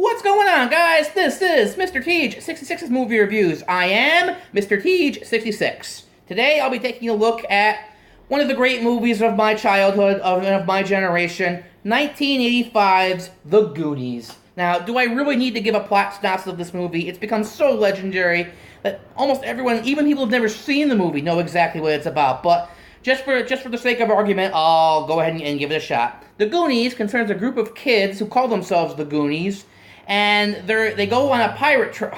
What's going on, guys? This is Mr. Teej 66's Movie Reviews. I am Mr. Teej 66. Today, I'll be taking a look at one of the great movies of my childhood, of my generation, 1985's The Goonies. Now, do I really need to give a plot synopsis of this movie? It's become so legendary that almost everyone, even people who've never seen the movie, know exactly what it's about. But just for the sake of argument, I'll go ahead and give it a shot. The Goonies concerns a group of kids who call themselves the Goonies, and they go on a pirate treasure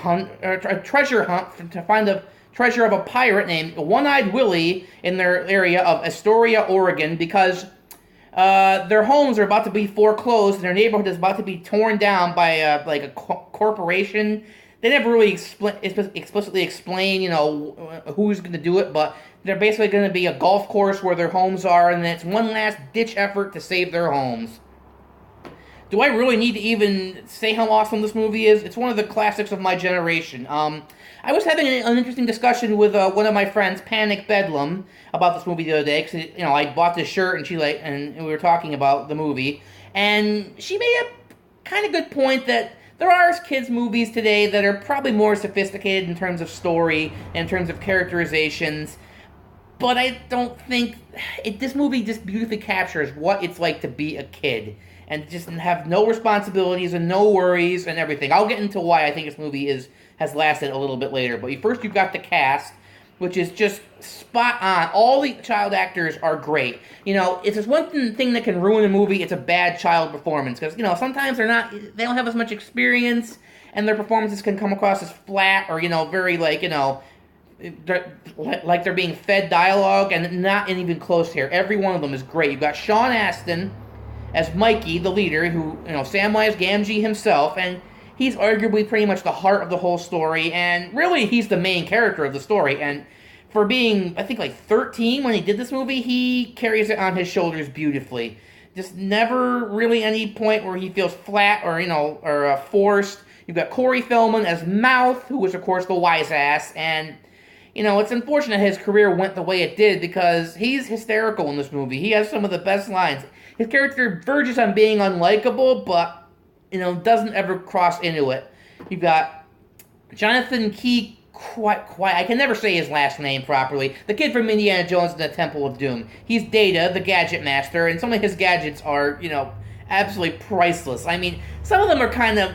hunt to find the treasure of a pirate named One-Eyed Willie in their area of Astoria, Oregon, because their homes are about to be foreclosed and their neighborhood is about to be torn down by a corporation. They never really explicitly explain, who's going to do it, but they're basically going to be a golf course where their homes are, and it's one last ditch effort to save their homes. Do I really need to even say how awesome this movie is? It's one of the classics of my generation. I was having an interesting discussion with one of my friends, Panic Bedlam, about this movie the other day, because, I bought this shirt, and we were talking about the movie, and she made a kind of good point that there are kids' movies today that are probably more sophisticated in terms of story, and in terms of characterizations, but I don't think this movie just beautifully captures what it's like to be a kid and just have no responsibilities and no worries and everything. I'll get into why I think this movie has lasted a little bit later. But first, you've got the cast, which is just spot on. All the child actors are great. If there's one thing that can ruin a movie, it's a bad child performance. Because, sometimes they don't have as much experience, and their performances can come across as flat or, very like they're being fed dialogue, and not even close here. Every one of them is great. You've got Sean Astin as Mikey, the leader, who, Samwise Gamgee himself, and he's arguably pretty much the heart of the whole story, and really, he's the main character of the story, and for being, I think, 13 when he did this movie, he carries it on his shoulders beautifully. Just never really any point where he feels flat or forced. You've got Corey Feldman as Mouth, who was, of course, the wise ass, and it's unfortunate his career went the way it did because he's hysterical in this movie. He has some of the best lines. His character verges on being unlikable, but, doesn't ever cross into it. You've got Jonathan Key, I can never say his last name properly. The kid from Indiana Jones and the Temple of Doom. He's Data, the gadget master, and some of his gadgets are, absolutely priceless. I mean, some of them are kind of,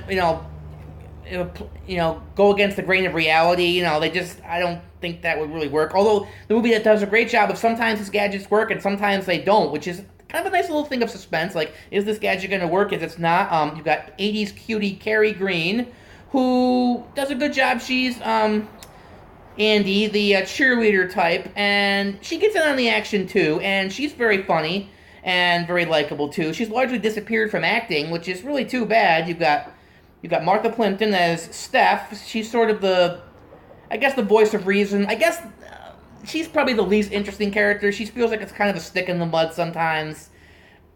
go against the grain of reality. I don't think that would really work. Although the movie that does a great job of sometimes his gadgets work and sometimes they don't, which is kind of a nice little thing of suspense. Like, is this gadget going to work? Is it's not? You've got 80s cutie Carrie Green, who does a good job. She's Andy, the cheerleader type, and she gets in on the action too, and she's very funny and very likable too. She's largely disappeared from acting, which is really too bad. You've got Martha Plimpton as Steph. She's sort of the voice of reason. I guess she's probably the least interesting character. She feels like it's kind of a stick in the mud sometimes.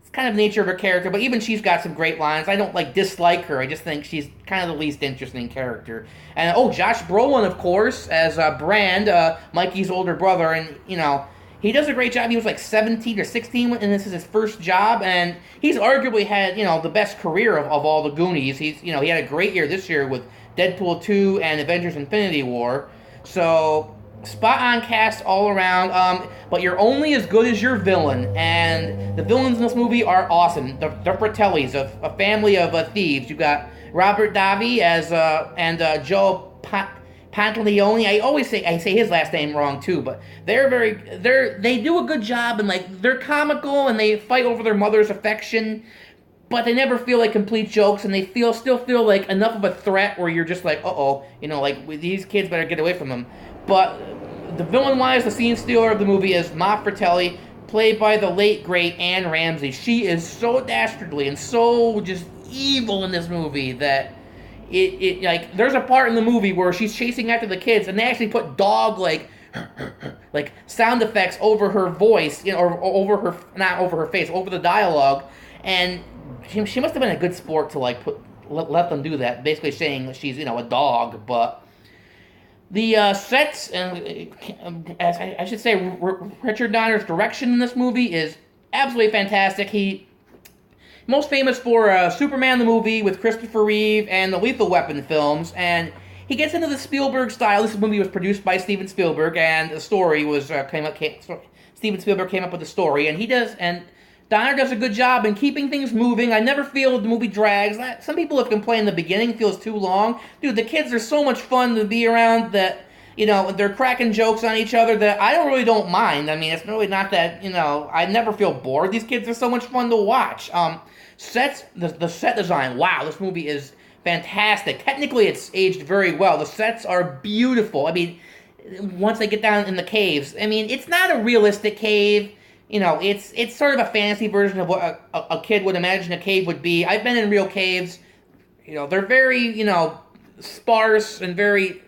It's kind of the nature of her character, but even she's got some great lines. I don't dislike her. I just think she's kind of the least interesting character. And Josh Brolin, of course, as Brand, Mikey's older brother, and he does a great job. He was 17 or 16 and this is his first job, and he's arguably had the best career of all the Goonies. He had a great year this year with Deadpool 2 and Avengers Infinity War. So spot on cast all around, but you're only as good as your villain, and the villains in this movie are awesome. The Fratellis, a family of thieves. You've got Robert Davi as and Joe Pantaleone. I say his last name wrong too, but they do a good job, and they're comical and they fight over their mother's affection, but they never feel like complete jokes, and they still feel like enough of a threat where you're just these kids better get away from them. But the villain-wise, the scene stealer of the movie is Ma Fratelli, played by the late, great Anne Ramsey. She is so dastardly and so just evil in this movie that there's a part in the movie where she's chasing after the kids, and they actually put dog, sound effects over her voice, or over her, not over her face, over the dialogue, and she must have been a good sport to, let them do that, basically saying that she's, a dog, but the sets, and as I should say, Richard Donner's direction in this movie is absolutely fantastic. most famous for Superman the movie with Christopher Reeve and the Lethal Weapon films, and he gets into the Spielberg style. This movie was produced by Steven Spielberg, and the story was Steven Spielberg came up with the story, and Donner does a good job in keeping things moving. I never feel the movie drags. Some people have complained the beginning feels too long. Dude, the kids are so much fun to be around that, they're cracking jokes on each other that I don't mind. I mean, it's really not that, I never feel bored. These kids are so much fun to watch. The set design, wow, this movie is fantastic. Technically, it's aged very well. The sets are beautiful. I mean, once they get down in the caves, I mean, it's not a realistic cave. It's sort of a fantasy version of what a kid would imagine a cave would be. I've been in real caves. They're very, sparse and very,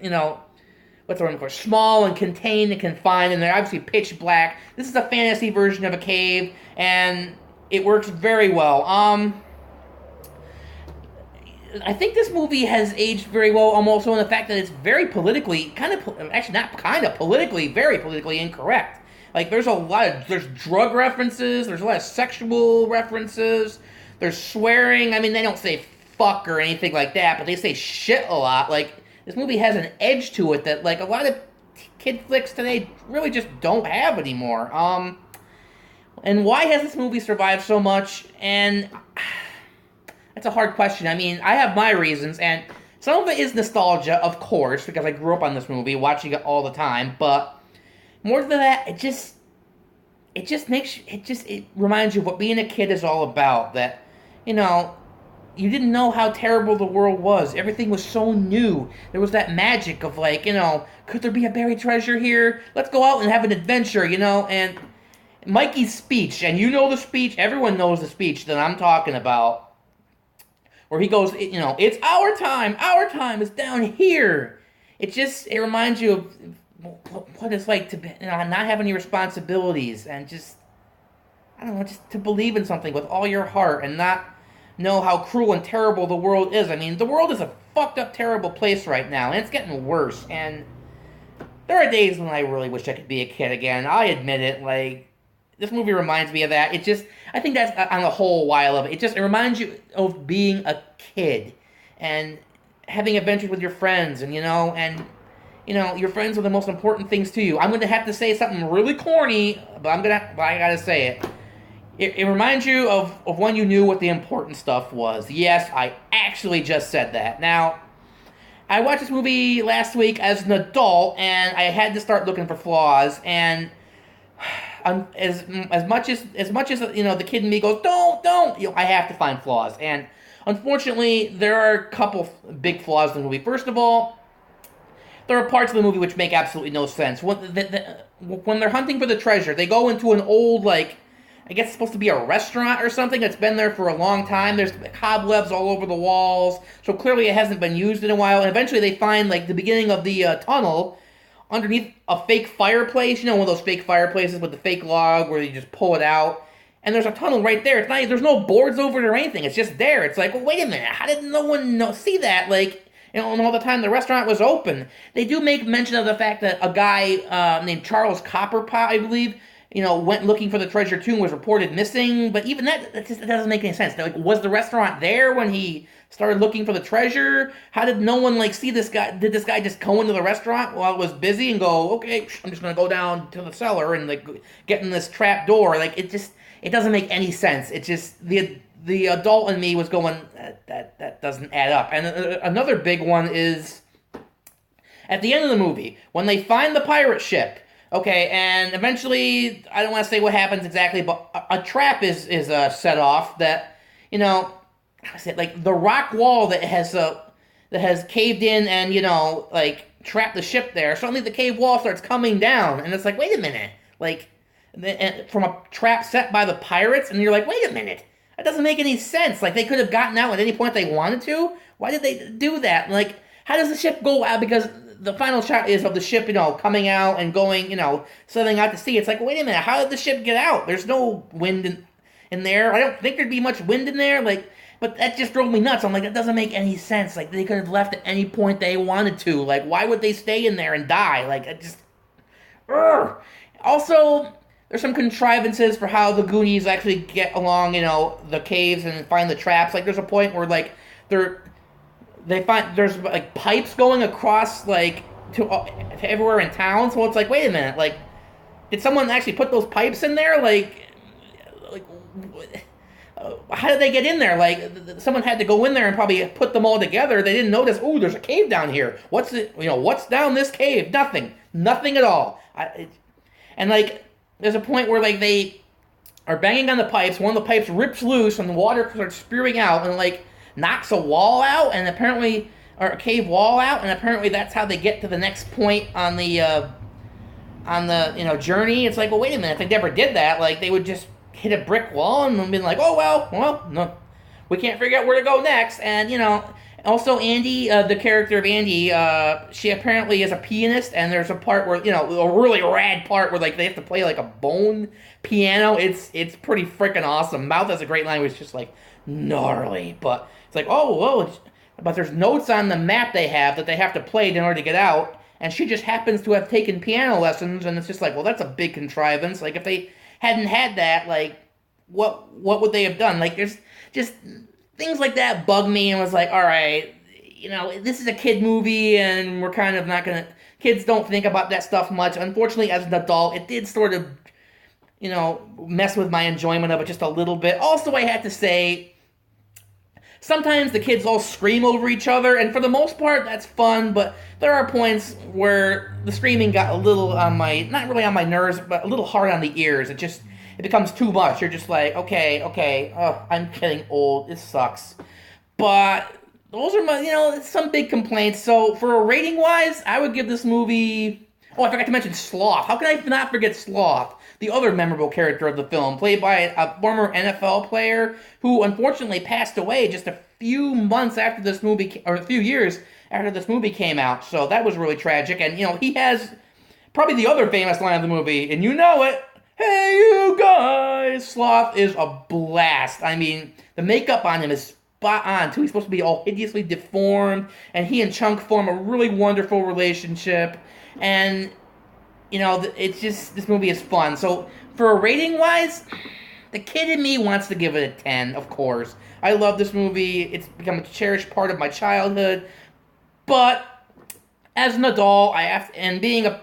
what's the word for small and contained and confined, and they're obviously pitch black. This is a fantasy version of a cave, and it works very well. I think this movie has aged very well, also in the fact that it's very politically, very politically incorrect. Like, there's drug references, there's a lot of sexual references, there's swearing. I mean, they don't say fuck or anything like that, but they say shit a lot. Like, this movie has an edge to it that, like, a lot of kid flicks today really just don't have anymore. And why has this movie survived so much? And that's a hard question. I mean, I have my reasons, and some of it is nostalgia, of course, because I grew up on this movie, watching it all the time, but more than that, it reminds you of what being a kid is all about. That, you didn't know how terrible the world was. Everything was so new. There was that magic of, like, could there be a buried treasure here? Let's go out and have an adventure, and Mikey's speech, and the speech, everyone knows the speech that I'm talking about, where he goes, it's our time is down here. It reminds you of what it's like to be, not have any responsibilities, and just to believe in something with all your heart and not know how cruel and terrible the world is. I mean, the world is a fucked up, terrible place right now, and it's getting worse, and there are days when I really wish I could be a kid again. I admit it. Like, this movie reminds me of that. I think that's on the whole why I love it. It reminds you of being a kid and having adventures with your friends, and your friends are the most important things to you. I'm going to have to say something really corny, but I gotta say it. It reminds you of when you knew what the important stuff was. Yes, I actually just said that. Now, I watched this movie last week as an adult, and I had to start looking for flaws, and as much as the kid in me goes, don't, I have to find flaws. And unfortunately, there are a couple big flaws in the movie. First of all, there are parts of the movie which make absolutely no sense. When they're hunting for the treasure, they go into an old, like, I guess it's supposed to be a restaurant or something that's been there for a long time. There's cobwebs all over the walls, so clearly it hasn't been used in a while. And eventually they find, like, the beginning of the tunnel underneath a fake fireplace. One of those fake fireplaces with the fake log where you just pull it out. And there's a tunnel right there. There's no boards over it or anything. It's just there. It's like, well, wait a minute. How did no one see that? Like, and all the time the restaurant was open. They do make mention of the fact that a guy named Charles Copperpot, I believe, went looking for the treasure too and was reported missing. But even that doesn't make any sense. Like, was the restaurant there when he started looking for the treasure? How did no one, like, see this guy? Did this guy just go into the restaurant while it was busy and go, okay, I'm just going to go down to the cellar and, like, get in this trap door? Like, it doesn't make any sense. It just, the adult in me was going, that doesn't add up. And another big one is at the end of the movie, when they find the pirate ship, okay, and eventually, I don't want to say what happens exactly, but a trap is set off that, like, the rock wall that has caved in and, like, trapped the ship there. Suddenly the cave wall starts coming down, and it's like, wait a minute, like, from a trap set by the pirates, and you're like, wait a minute. That doesn't make any sense. Like, they could have gotten out at any point they wanted to. Why did they do that? Like, how does the ship go out? Because the final shot is of the ship, coming out and going, sailing out to sea. It's like, wait a minute, how did the ship get out? There's no wind in there. I don't think there'd be much wind in there. Like, but that just drove me nuts. I'm like, that doesn't make any sense. Like, they could have left at any point they wanted to. Like, why would they stay in there and die? Like, it just... Ugh. Also, there's some contrivances for how the Goonies actually get along, the caves and find the traps. Like, there's a point where like they find there's like pipes going across like to everywhere in town. So it's like, wait a minute, like, did someone actually put those pipes in there? Like, how did they get in there? Like, someone had to go in there and probably put them all together. They didn't notice. Oh, there's a cave down here. What's it? What's down this cave? Nothing at all. And like, there's a point where like they are banging on the pipes. One of the pipes rips loose, and the water starts spewing out, and like knocks a wall out, and apparently, or a cave wall out, and apparently that's how they get to the next point on the journey. It's like, well, wait a minute. If they never did that, like, they would just hit a brick wall and been like, oh well, no, we can't figure out where to go next. And also Andy, the character of Andy, she apparently is a pianist, and there's a part where a really rad part where like they have to play like a bone piano. It's pretty freaking awesome. Mouth has a great language, just like gnarly, but it's like, oh whoa, but there's notes on the map they have that they have to play in order to get out. And she just happens to have taken piano lessons, and it's just like, well, that's a big contrivance. Like, if they hadn't had that, like, what would they have done? Like, there's just things like that bug me, and was like, all right, this is a kid movie, and we're kind of not gonna. Kids don't think about that stuff much. Unfortunately, as an adult, it did sort of, mess with my enjoyment of it just a little bit. Also, I had to say, sometimes the kids all scream over each other, and for the most part, that's fun, but there are points where the screaming got a little not really on my nerves, but a little hard on the ears. It becomes too much. You're just like, okay, I'm getting old. This sucks. But those are my, some big complaints. So for a rating-wise, I would give this movie... Oh, I forgot to mention Sloth. How can I not forget Sloth? The other memorable character of the film, played by a former NFL player who unfortunately passed away just a few months after this movie, or a few years after this movie came out. So that was really tragic. And, he has probably the other famous line of the movie, and you know it. Hey, you guys! Sloth is a blast. I mean, the makeup on him is spot on, too. He's supposed to be all hideously deformed, and he and Chunk form a really wonderful relationship. And... it's just, this movie is fun. So, for a rating-wise, the kid in me wants to give it a 10, of course. I love this movie. It's become a cherished part of my childhood. But, as an adult,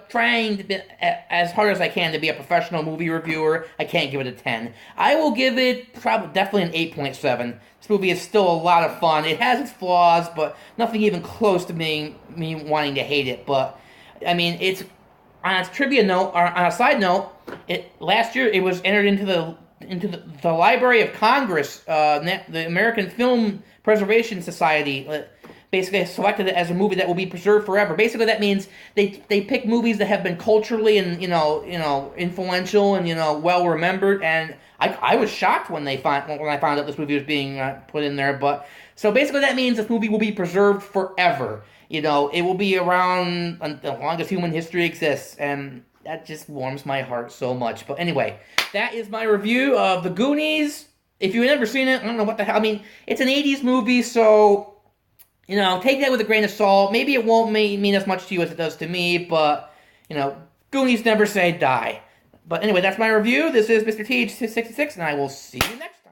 trying to be, as hard as I can to be a professional movie reviewer, I can't give it a 10. I will give it definitely an 8.7. This movie is still a lot of fun. It has its flaws, but nothing even close to me wanting to hate it. But, I mean, it's... On a trivia note, or on a side note, last year it was entered into the Library of Congress. The American Film Preservation Society basically selected it as a movie that will be preserved forever. Basically, that means they pick movies that have been culturally and influential and well remembered. And I was shocked when I found out this movie was being put in there. But so basically, that means this movie will be preserved forever. It will be around as long as human history exists, and that just warms my heart so much. But anyway, that is my review of The Goonies. If you've never seen it, I don't know what the hell. I mean, it's an 80s movie, so, take that with a grain of salt. Maybe it won't mean as much to you as it does to me, but, Goonies never say die. But anyway, that's my review. This is Mr. TH666, and I will see you next time.